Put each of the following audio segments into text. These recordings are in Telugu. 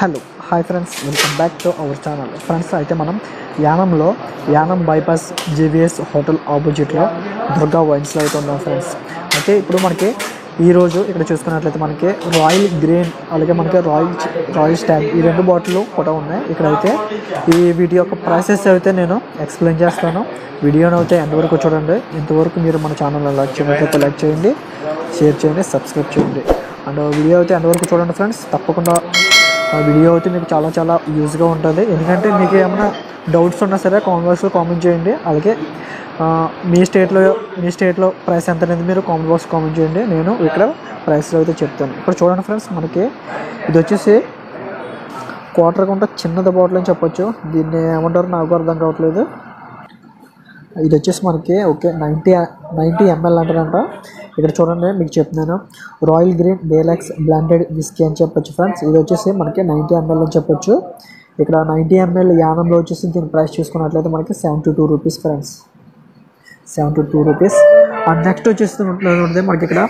Hello hi friends, welcome back to our channel. Friends, అయితే మనం యానం బైపాస్ జీవీఎస్ హోటల్ ఆపోజిట్లో దుర్గా వైన్స్లో అయితే ఉన్నాం ఫ్రెండ్స్. అయితే ఇప్పుడు మనకి ఈరోజు ఇక్కడ చూసుకున్నట్లయితే మనకి రాయల్ గ్రీన్ అలాగే మనకి రాయల్ స్టాగ్ ఈ రెండు బాటిల్ కూడా ఉన్నాయి. ఇక్కడైతే వీటి యొక్క ప్రాసెస్ అయితే నేను ఎక్స్ప్లెయిన్ చేస్తాను. వీడియోని అయితే ఎంతవరకు చూడండి. ఇంతవరకు మీరు మన ఛానల్లో లైక్ చేయకపోతే లైక్ చేయండి, షేర్ చేయండి, సబ్స్క్రైబ్ చేయండి. అండ్ వీడియో అయితే ఎంతవరకు చూడండి ఫ్రెండ్స్. తప్పకుండా వీడియో అయితే మీకు చాలా యూజ్గా ఉంటుంది. ఎందుకంటే మీకు ఏమైనా డౌట్స్ ఉన్నా సరే కామెంట్ బాక్స్లో కామెంట్ చేయండి. అలాగే మీ స్టేట్లో ప్రైస్ ఎంత అనేది మీరు కామెంట్ బాక్స్ కామెంట్ చేయండి. నేను ఇక్కడ ప్రైస్లో అయితే చెప్తాను. ఇక్కడ చూడండి ఫ్రెండ్స్, మనకి ఇది వచ్చేసి క్వార్టర్ కొంట చిన్నది బాటిల్ అని చెప్పొచ్చు. దీన్ని ఏమంటారు నాకు అర్థం కావట్లేదు. ఇది వచ్చేసి మనకి 90 ml అంటారంట. ఇక్కడ చూడండి, మీకు చెప్తున్నాను, royal Green deluxe blended whisky అని చెప్పొచ్చు ఫ్రెండ్స్. ఇది వచ్చేసి మనకి 90 ml అని చెప్పొచ్చు. ఇక్కడ 90 ml యానంలో వచ్చేసి దీని ప్రైస్ చూసుకున్నట్లయితే మనకి 72 rupees friends, 72 rupees. And next వచ్చేసి మనకి ఇక్కడ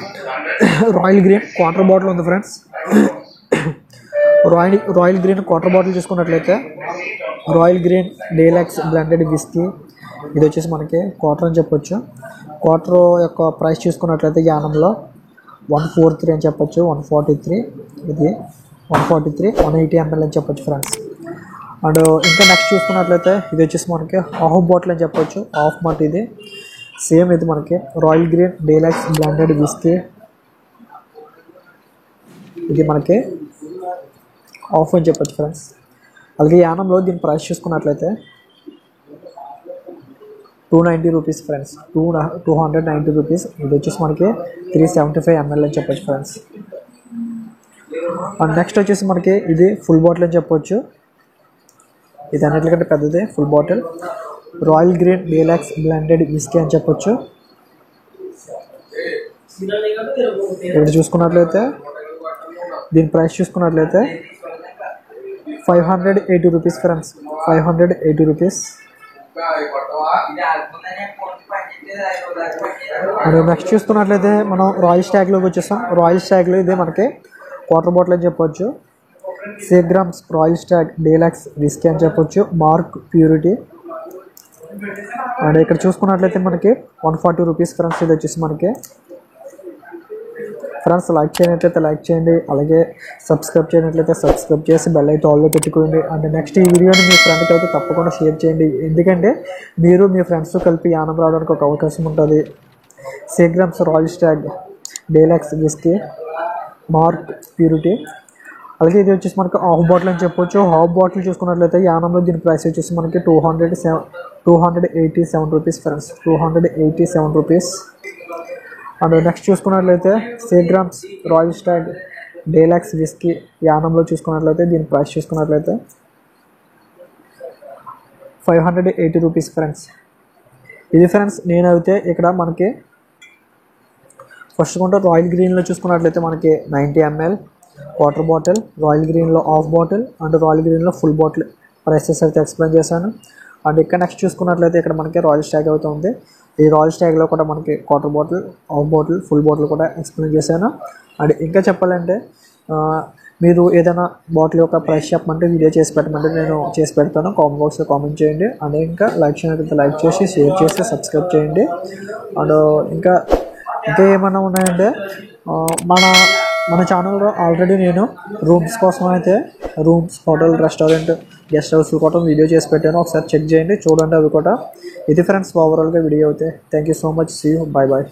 రాయల్ గ్రీన్ క్వార్టర్ బాటిల్ ఉంది friends. Royal Green quarter bottle చూసుకున్నట్లయితే Royal Green deluxe blended whisky ఇది వచ్చేసి మనకి క్వార్టర్ అని చెప్పొచ్చు. క్వార్టర్ యొక్క ప్రైస్ చూసుకున్నట్లయితే యానంలో 143 అని చెప్పొచ్చు, 143. ఇది 143, 180 ml అని చెప్పొచ్చు ఫ్రెండ్స్. అండ్ ఇంకా నెక్స్ట్ చూసుకున్నట్లయితే ఇది వచ్చేసి మనకి హాఫ్ బాటిల్ అని చెప్పొచ్చు, హాఫ్ మాట. ఇది సేమ్ ఇది మనకి royal Green deluxe blended whisky. ఇది మనకి హాఫ్ అని చెప్పొచ్చు ఫ్రెండ్స్. అలాగే యానంలో దీని ప్రైస్ చూసుకున్నట్లయితే 290 రూపీస్ ఫ్రెండ్స్, 290 రూపీస్. ఇది వచ్చేసి మనకి 375 ml అని చెప్పొచ్చు ఫ్రెండ్స్. అండ్ నెక్స్ట్ వచ్చేసి మనకి ఇది ఫుల్ బాటిల్ అని చెప్పొచ్చు. ఇది అన్నిటికంటే పెద్దది full bottle, royal Green deluxe blended whisky అని చెప్పొచ్చు. ఇక్కడ చూసుకున్నట్లయితే దీని ప్రైస్ చూసుకున్నట్లయితే 580 rupees friends, 580 rupees. And next చూసుకున్నట్లయితే మనం రాయల్ స్టాగ్లోకి వచ్చేస్తాం. రాయల్ స్టాగ్లో ఇదే మనకి క్వార్టర్ బాటిల్ అని చెప్పొచ్చు. 6 grams Royal Stag deluxe whisky అని చెప్పొచ్చు, మార్క్ ప్యూరిటీ. అండ్ ఇక్కడ చూసుకున్నట్లయితే మనకి 140 రూపీస్ ఫ్రెండ్స్. ఇది వచ్చేసి మనకి ఫ్రెండ్స్, లైక్ చేయనట్లయితే లైక్ చేయండి, అలాగే సబ్స్క్రైబ్ చేయనట్లయితే సబ్స్క్రైబ్ చేసి బెల్ అయితే ఆల్లో పెట్టుకోండి. అండ్ నెక్స్ట్ ఈ వీడియోని మీ ఫ్రెండ్కి అయితే తప్పకుండా షేర్ చేయండి. ఎందుకంటే మీరు మీ ఫ్రెండ్స్ కలిపి యానం రావడానికి ఒక అవకాశం ఉంటుంది. 6 grams Royal Stag deluxe whisky, mark purity. అలాగే ఇది వచ్చేసి మనకి హాఫ్ బాటిల్ అని చెప్పొచ్చు. హాఫ్ బాటిల్ చూసుకున్నట్లయితే యానంలో దీని ప్రైస్ వచ్చేసి మనకి 287 rupees friends, 287 rupees. And next చూసుకున్నట్లయితే 6 grams Royal Stag deluxe whisky యానంలో చూసుకున్నట్లయితే దీని ప్రైస్ చూసుకున్నట్లయితే 580 రూపీస్ ఫ్రెండ్స్. ఇది ఫ్రెండ్స్, నేనైతే ఇక్కడ మనకి ఫస్ట్ కొంటే రాయల్ గ్రీన్లో చూసుకున్నట్లయితే మనకి 90 ml వాటర్ బాటిల్, రాయల్ గ్రీన్లో హాఫ్ బాటిల్ అండ్ రాయల్ గ్రీన్లో ఫుల్ బాటిల్ ప్రైసెస్ అయితే ఎక్స్ప్లెయిన్ చేశాను. అండ్ ఇక్కడ నెక్స్ట్ చూసుకున్నట్లయితే ఇక్కడ మనకి రాయల్ స్టాగ్ అవుతుంది. ఈ రాయల్ స్టాగ్లో కూడా మనకి quarter bottle, half bottle, full bottle కూడా ఎక్స్ప్లెయిన్ చేశాను. అండ్ ఇంకా చెప్పాలంటే మీరు ఏదైనా బాటిల్ యొక్క ప్రైస్ చెప్పమంటే వీడియో చేసి పెట్టమంటే నేను చేసి పెడతాను. కామెంట్ బాక్స్లో కామెంట్ చేయండి. అండ్ ఇంకా లైక్ చేయకపోతే లైక్ చేసి షేర్ చేసి సబ్స్క్రైబ్ చేయండి. అండ్ ఇంకా ఏమైనా ఉన్నాయంటే మన ఛానల్లో ఆల్రెడీ నేను రూమ్స్ కోసం అయితే rooms, hotel, restaurant, guest house కూడా వీడియో చేసి పెట్టాను. ఒకసారి చెక్ చేయండి, చూడండి అవి కూడా. ఇది ఫ్రెండ్స్ ఓవరాల్గా వీడియో అయితే. Thank you so much. See you, bye bye.